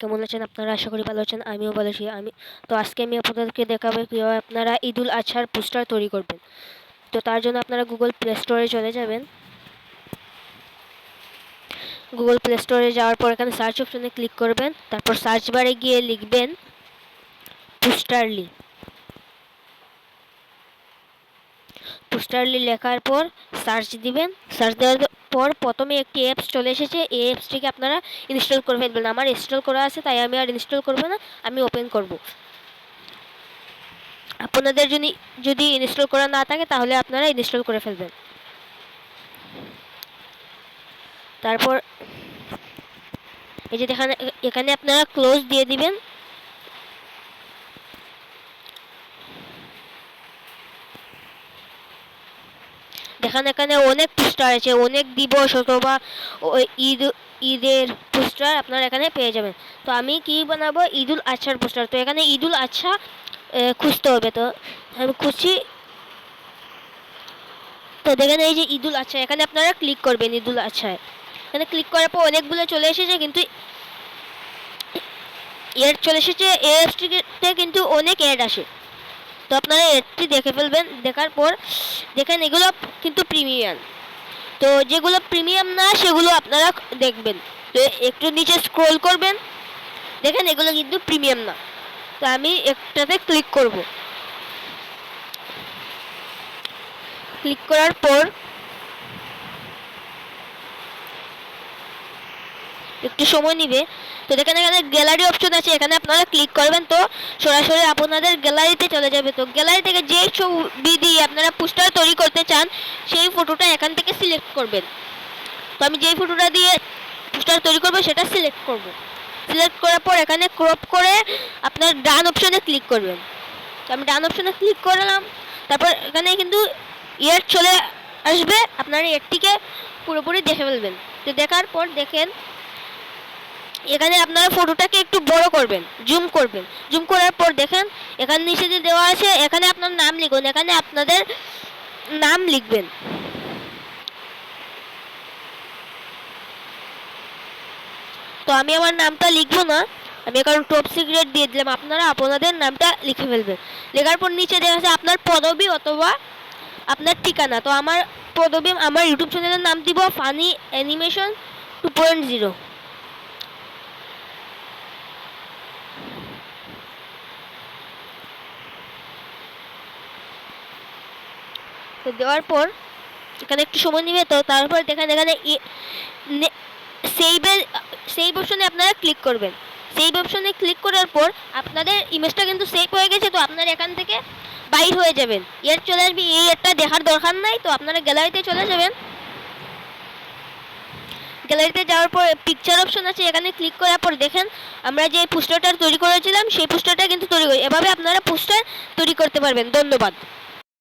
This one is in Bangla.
কেমন আছেন আপনারা? আশা করি ভালো আছেন, আমিও ভালো আছি। তো আজকে আমি আপনাদেরকে দেখাবো কীভাবে আপনারা ঈদুল আজহার পোস্টার তৈরি করবেন। তো তার জন্য আপনারা গুগল প্লে স্টোরে চলে যাবেন। গুগল প্লে স্টোরে যাওয়ার পর এখানে সার্চ অপশনে ক্লিক করবেন। তারপর সার্চ বারে গিয়ে লিখবেন পোস্টারলি। পোস্টারলি লেখার পর সার্চ দিবেন। সার্চ দেওয়ার পর প্রথমে একটি অ্যাপস চলে এসেছে। এই অ্যাপসটিকে আপনারা ইনস্টল করে ফেলবেন। আমার ইনস্টল করা আছে, তাই আমি আর ইনস্টল করব না, আমি ওপেন করব। আপনাদের যদি ইনস্টল করা না থাকে তাহলে আপনারা ইনস্টল করে ফেলবেন। তারপর এই যে দেখেন, এখানে আপনারা ক্লোজ দিয়ে দিবেন। দেখেন এখানে অনেক পোস্টার আছে, অনেক দিবস অথবা ঈদের পোস্টার আপনারা এখানে পেয়ে যাবেন। তো আমি কি বানাবো, ঈদুল আজহার পোস্টার। তো এখানে ঈদুল আজহা খুঁজতে হবে। তো আমি খুঁজছি। তো দেখেন এই যে ঈদুল আজহা, এখানে আপনারা ক্লিক করবেন। ঈদুল আজহায় এখানে ক্লিক করার পর অনেকগুলো চলে এসেছে, কিন্তু এড চলে এসেছে। এডটিতে কিন্তু অনেক এড আসে। তো আপনারা এডটি দেখে ফেলবেন। দেখার পর দেখেন এগুলো কিন্তু প্রিমিয়াম। তো যেগুলো প্রিমিয়াম না সেগুলো আপনারা দেখবেন। তো একটু নিচে স্ক্রল করবেন, দেখেন এগুলো কিন্তু প্রিমিয়াম না। তো আমি একটাতে ক্লিক করব। ক্লিক করার পর একটু সময় নিবে। তো দেখেন এখানে গ্যালারি অপশন আছে, এখানে আপনারা ক্লিক করবেন। তো সরাসরি আপনাদের গ্যালারিতে চলে যাবে। তো গ্যালারি থেকে যেই ছবি দিয়ে আপনারা পোস্টার তৈরি করতে চান সেই ফটোটা এখান থেকে সিলেক্ট করবেন। তো আমি যেই ফটোটা দিয়ে পোস্টার তৈরি করবো সেটা সিলেক্ট করব। সিলেক্ট করার পর এখানে ক্রপ করে আপনার ডান অপশনে ক্লিক করবেন। তো আমি ডান অপশনে ক্লিক করলাম। তারপর এখানে কিন্তু এড চলে আসবে, আপনারা এডটিকে পুরোপুরি দেখে ফেলবেন। তো দেখার পর দেখেন এখানে আপনারা ফটোটাকে একটু বড় করবেন, জুম করবেন। জুম করার পর দেখেন এখানে নিচে যে দেওয়া আছে, এখানে আপনার নাম লিখুন। এখানে আপনাদের নাম লিখবেন। তো আমি আমার নামটা লিখবো না, আমি এখন টপ সিক্রেট দিয়ে দিলাম। আপনারা আপনাদের নামটা লিখে ফেলবেন। লেখার পর নিচে দেওয়া আছে আপনার পদবি অথবা আপনার ঠিকানা। তো আমার পদবি, আমার ইউটিউব চ্যানেলের নাম দিব ফানি অ্যানিমেশন 2.0। তো দেওয়ার পর এখানে একটু সময় নেবে। তো তারপর দেখেন এখানে সেভ অপশনে আপনারা ক্লিক করবেন। সেভ অপশনে ক্লিক করার পর আপনাদের ইমেজটা কিন্তু সেভ হয়ে গেছে। তো আপনারা এখান থেকে বাইর হয়ে যাবেন। এর চলে আসবে, এই এরটা দেখার দরকার নাই। তো আপনারা গ্যালারিতে চলে যাবেন। গ্যালারিতে যাওয়ার পর পিকচার অপশন আছে, এখানে ক্লিক করার পর দেখেন আমরা যে পোস্টারটা তৈরি করেছিলাম সেই পোস্টারটা কিন্তু তৈরি করি। এভাবে আপনারা পোস্টার তৈরি করতে পারবেন। ধন্যবাদ।